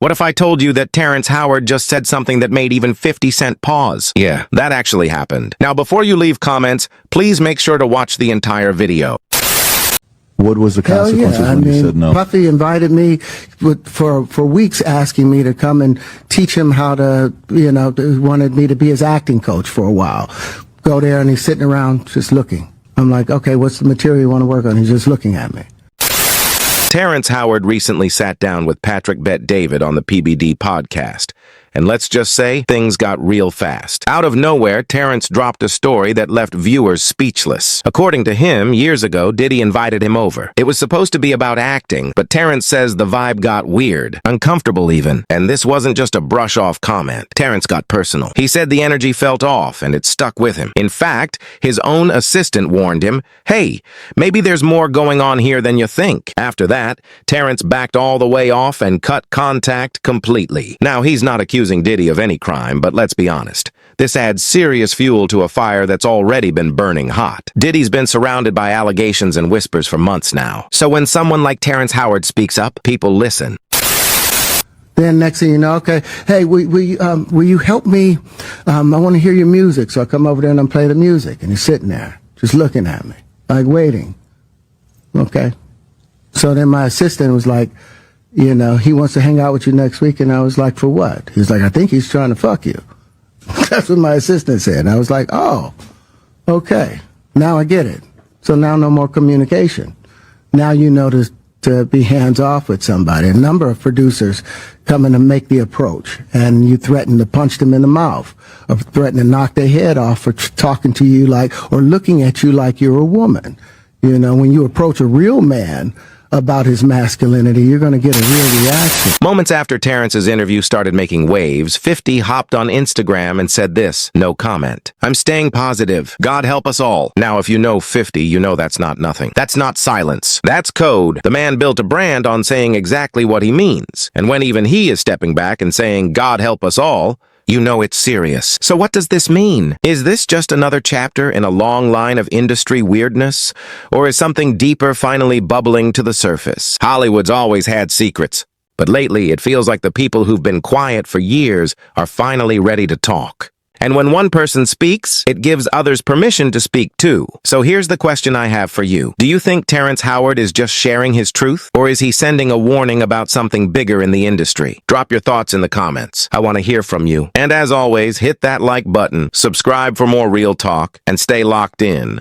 What if I told you that Terrence Howard just said something that made even 50 Cent pause? Yeah, that actually happened. Now, before you leave comments, please make sure to watch the entire video. What was the consequences when you said no? Puffy invited me for weeks, asking me to come and teach him how to, wanted me to be his acting coach for a while. Go there and he's sitting around just looking. I'm like, okay, what's the material you want to work on? He's just looking at me. Terrence Howard recently sat down with Patrick Bet-David on the PBD podcast. And let's just say, things got real fast. Out of nowhere, Terrence dropped a story that left viewers speechless. According to him, years ago, Diddy invited him over. It was supposed to be about acting, but Terrence says the vibe got weird, uncomfortable even. And this wasn't just a brush-off comment. Terrence got personal. He said the energy felt off, and it stuck with him. In fact, his own assistant warned him, hey, maybe there's more going on here than you think. After that, Terrence backed all the way off and cut contact completely. Now, he's not accusing Diddy of any crime, but let's be honest. This adds serious fuel to a fire that's already been burning hot. Diddy's been surrounded by allegations and whispers for months now. So when someone like Terrence Howard speaks up, people listen. Then next thing you know, okay, hey, will you help me? I want to hear your music. So I come over there and I play the music. And he's sitting there, just looking at me, like waiting. Okay. So then my assistant was like, he wants to hang out with you next week. And I was like, for what? He's like, I think he's trying to fuck you. That's what my assistant said. And I was like, oh, okay. Now I get it. So now no more communication. Now you know to be hands off with somebody. A number of producers come in to make the approach, and you threaten to punch them in the mouth, or threaten to knock their head off for talking to you or looking at you like you're a woman. When you approach a real man about his masculinity, you're going to get a real reaction. Moments after Terrence's interview started making waves, 50 hopped on Instagram and said this, no comment. I'm staying positive. God help us all. Now, if you know 50, you know that's not nothing. That's not silence. That's code. The man built a brand on saying exactly what he means. And when even he is stepping back and saying, God help us all, you know it's serious. So what does this mean? Is this just another chapter in a long line of industry weirdness? Or is something deeper finally bubbling to the surface? Hollywood's always had secrets, but lately it feels like the people who've been quiet for years are finally ready to talk. And when one person speaks, it gives others permission to speak too. So here's the question I have for you. Do you think Terrence Howard is just sharing his truth? Or is he sending a warning about something bigger in the industry? Drop your thoughts in the comments. I want to hear from you. And as always, hit that like button, subscribe for more real talk, and stay locked in.